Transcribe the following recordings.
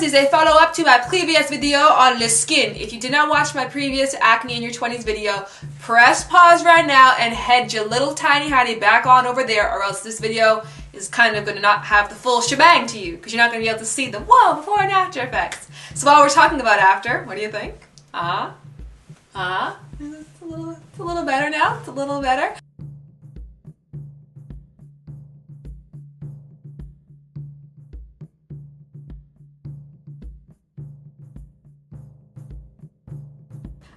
is a follow-up to my previous video on the skin. If you did not watch my previous acne in your 20s video, press pause right now and head your little tiny hottie back on over there, or else this video is kind of going to not have the full shebang to you because you're not going to be able to see the whoa before and after effects. So while we're talking about after, what do you think? It's a little better now. It's a little better.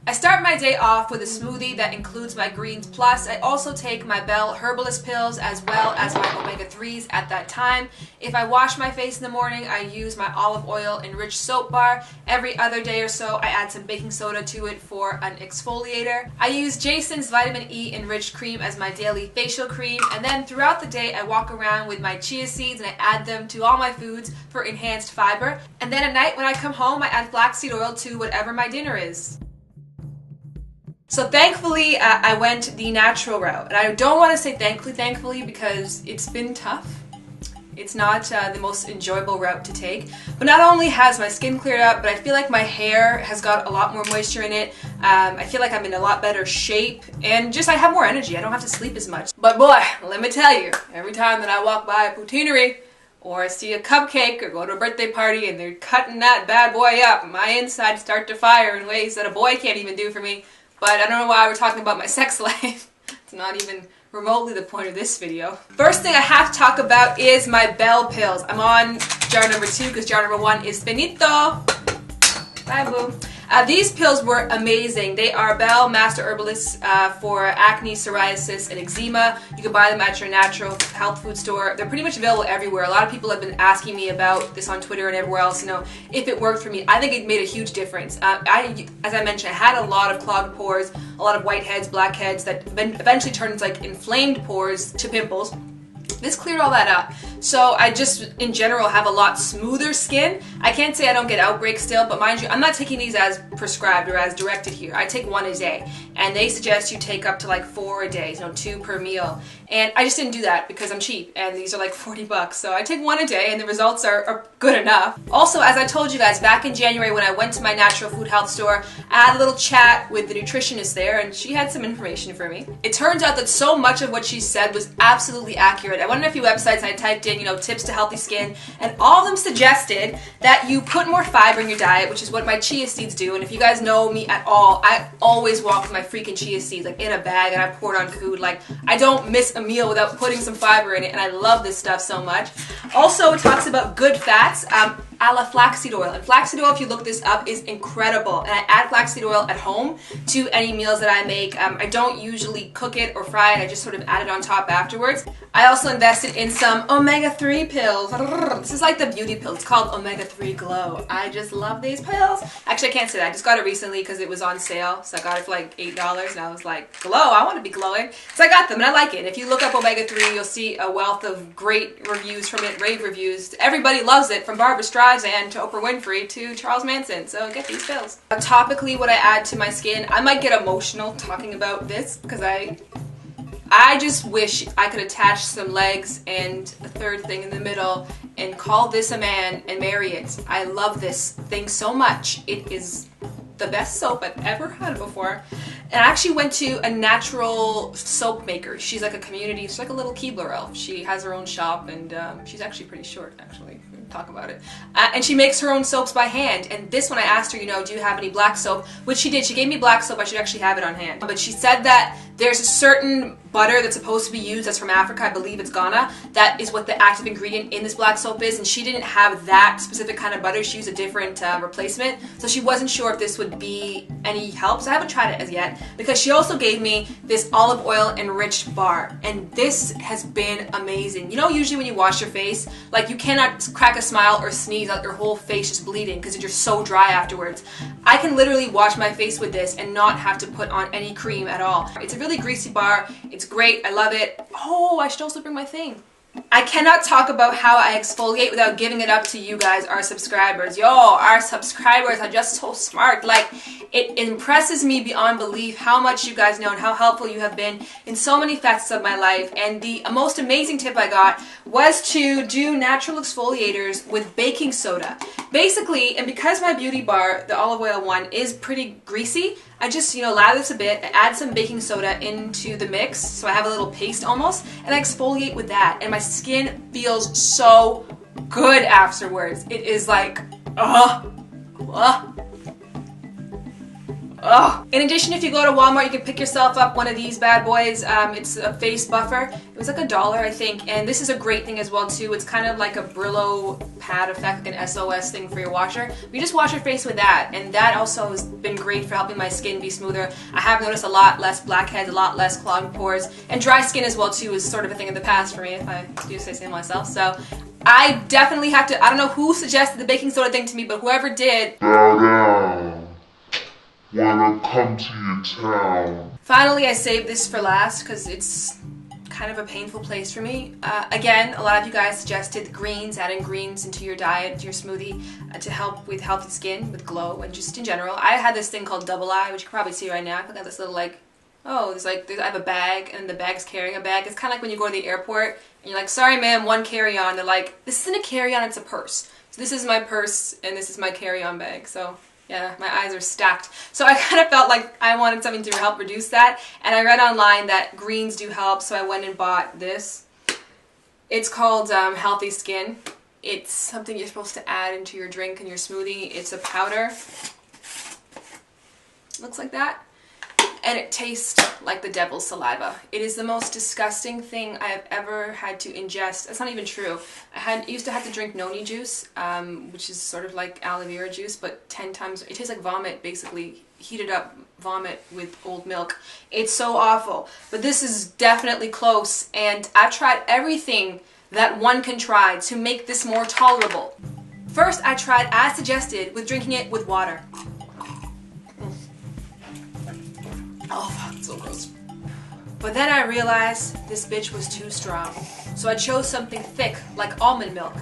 I start my day off with a smoothie that includes my greens, plus I also take my Bell Herbalist pills as well as my omega-3s at that time. If I wash my face in the morning, I use my olive oil enriched soap bar. Every other day or so, I add some baking soda to it for an exfoliator. I use Jason's vitamin E enriched cream as my daily facial cream, and then throughout the day I walk around with my chia seeds and I add them to all my foods for enhanced fiber. And then at night when I come home, I add flaxseed oil to whatever my dinner is. So thankfully, I went the natural route. And I don't want to say thankfully because it's been tough. It's not the most enjoyable route to take. But not only has my skin cleared up, but I feel like my hair has got a lot more moisture in it. I feel like I'm in a lot better shape. And just I have more energy. I don't have to sleep as much. But boy, let me tell you, every time that I walk by a poutineery, or I see a cupcake, or go to a birthday party and they're cutting that bad boy up, my insides start to fire in ways that a boy can't even do for me. But I don't know why we're talking about my sex life. It's not even remotely the point of this video. First thing I have to talk about is my Bell pills. I'm on jar number 2 because jar number 1 is finito. Bye, boo. These pills were amazing. They are Bell Master Herbalists for acne, psoriasis, and eczema. You can buy them at your natural health food store. They're pretty much available everywhere. A lot of people have been asking me about this on Twitter and everywhere else, if it worked for me. I think it made a huge difference. As I mentioned, I had a lot of clogged pores, a lot of whiteheads, blackheads that eventually turned into like inflamed pores to pimples. This cleared all that up. So I just, in general, have a lot smoother skin. I can't say I don't get outbreaks still, but mind you, I'm not taking these as prescribed or as directed here. I take 1 a day, and they suggest you take up to like 4 a day, 2 per meal. And I just didn't do that because I'm cheap, and these are like 40 bucks. So I take 1 a day, and the results are good enough. Also, as I told you guys, back in January when I went to my natural food health store, I had a little chat with the nutritionist there, and she had some information for me. It turns out that so much of what she said was absolutely accurate. I went on a few websites and I typed in, tips to healthy skin, and all of them suggested that you put more fiber in your diet, which is what my chia seeds do. And if you guys know me at all, I always walk with my freaking chia seeds like in a bag, and I pour it on food. Like, I don't miss a meal without putting some fiber in it, and I love this stuff so much. Also, it talks about good fats, a la flaxseed oil. And flaxseed oil, if you look this up, is incredible. And I add flaxseed oil at home to any meals that I make. I don't usually cook it or fry it. I just sort of add it on top afterwards. I also invested in some omega-3 pills. This is like the beauty pill. It's called Omega-3 Glow. I just love these pills. Actually, I can't say that. I just got it recently because it was on sale. So I got it for like $8, and I was like, glow, I want to be glowing. So I got them, and I like it. If you look up Omega-3, you'll see a wealth of great reviews from it, rave reviews. Everybody loves it, from Barbara Streisand to Oprah Winfrey to Charles Manson. So get these pills. Topically, what I add to my skin, I might get emotional talking about this because I just wish I could attach some legs and a third thing in the middle and call this a man and marry it. I love this thing so much. It is the best soap I've ever had before. And I actually went to a natural soap maker. She's like a community, she's like a little Keebler elf. She has her own shop, and she's actually pretty short, actually. Talk about it. And she makes her own soaps by hand. And this one, I asked her, do you have any black soap? Which she did. She gave me black soap. I should actually have it on hand. But she said that there's a certain butter that's supposed to be used that's from Africa. I believe it's Ghana. That is what the active ingredient in this black soap is. And she didn't have that specific kind of butter. She used a different replacement. So she wasn't sure if this would be any help. So I haven't tried it as yet. Because she also gave me this olive oil enriched bar. And this has been amazing. Usually when you wash your face, like, you cannot crack a smile or sneeze out your whole face just bleeding because you're just so dry afterwards. I can literally wash my face with this and not have to put on any cream at all. It's a really greasy bar. It's great. I love it. Oh, I should also bring my thing. I cannot talk about how I exfoliate without giving it up to you guys, our subscribers. Yo, our subscribers are just so smart. Like, it impresses me beyond belief how much you guys know and how helpful you have been in so many facets of my life. And the most amazing tip I got was to do natural exfoliators with baking soda. Basically, and because my beauty bar, the olive oil one, is pretty greasy, I just, lather this a bit, add some baking soda into the mix, so I have a little paste almost, and I exfoliate with that, and my skin feels so good afterwards. It is like, In addition, if you go to Walmart, you can pick yourself up one of these bad boys. It's a face buffer. It was like $1, I think, and this is a great thing as well too. It's kind of like a Brillo pad effect, like an SOS thing for your washer. You just wash your face with that, and that also has been great for helping my skin be smoother. I have noticed a lot less blackheads, a lot less clogged pores, and dry skin as well too is sort of a thing of the past for me, if I do say so myself. So I definitely have to, I don't know who suggested the baking soda thing to me, but whoever did, when I come to your town. Finally, I saved this for last because it's kind of a painful place for me. Again, a lot of you guys suggested greens, adding greens into your diet, to your smoothie, to help with healthy skin, with glow, and just in general. I had this thing called Double Eye, which you can probably see right now. I got this little I have a bag, and the bag's carrying a bag. It's kind of like when you go to the airport, and you're like, sorry ma'am, one carry-on. They're like, this isn't a carry-on, it's a purse. So this is my purse, and this is my carry-on bag. So yeah, my eyes are stacked. So I kind of felt like I wanted something to help reduce that, and I read online that greens do help, so I went and bought this. It's called Healthy Skin. It's something you're supposed to add into your drink and your smoothie. It's a powder. Looks like that. And it tastes like the devil's saliva. It is the most disgusting thing I have ever had to ingest. That's not even true. I used to have to drink noni juice, which is sort of like aloe vera juice, but 10 times. It tastes like vomit, basically. Heated up vomit with old milk. It's so awful. But this is definitely close, and I've tried everything that one can try to make this more tolerable. First, I tried, as suggested, with drinking it with water. Oh, it's so gross. But then I realized this bitch was too strong. So I chose something thick, like almond milk.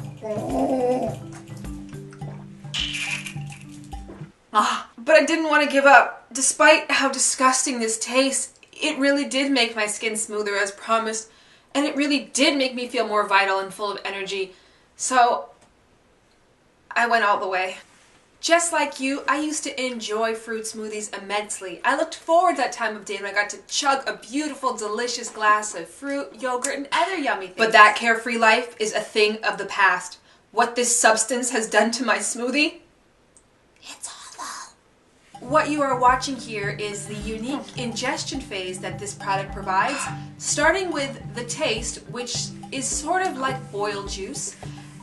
But I didn't want to give up. Despite how disgusting this tastes, it really did make my skin smoother as promised, and it really did make me feel more vital and full of energy. So I went all the way. Just like you, I used to enjoy fruit smoothies immensely. I looked forward to that time of day when I got to chug a beautiful, delicious glass of fruit, yogurt, and other yummy things. But that carefree life is a thing of the past. What this substance has done to my smoothie? It's awful. What you are watching here is the unique ingestion phase that this product provides, starting with the taste, which is sort of like boiled juice.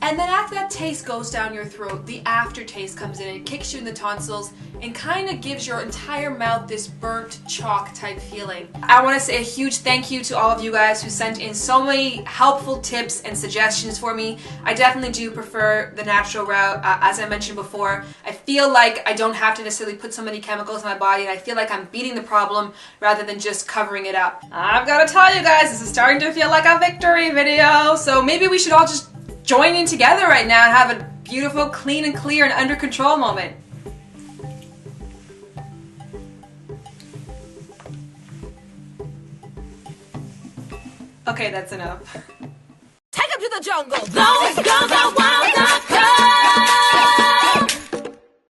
And then after that taste goes down your throat, the aftertaste comes in and it kicks you in the tonsils and kind of gives your entire mouth this burnt chalk type feeling. I want to say a huge thank you to all of you guys who sent in so many helpful tips and suggestions for me. I definitely do prefer the natural route. As I mentioned before, I feel like I don't have to necessarily put so many chemicals in my body, and I feel like I'm beating the problem rather than just covering it up. I've got to tell you guys, this is starting to feel like a victory video, so maybe we should all just join in together right now and have a beautiful, clean and clear and under control moment. Okay, that's enough. Take him to the jungle. Those girls are wild,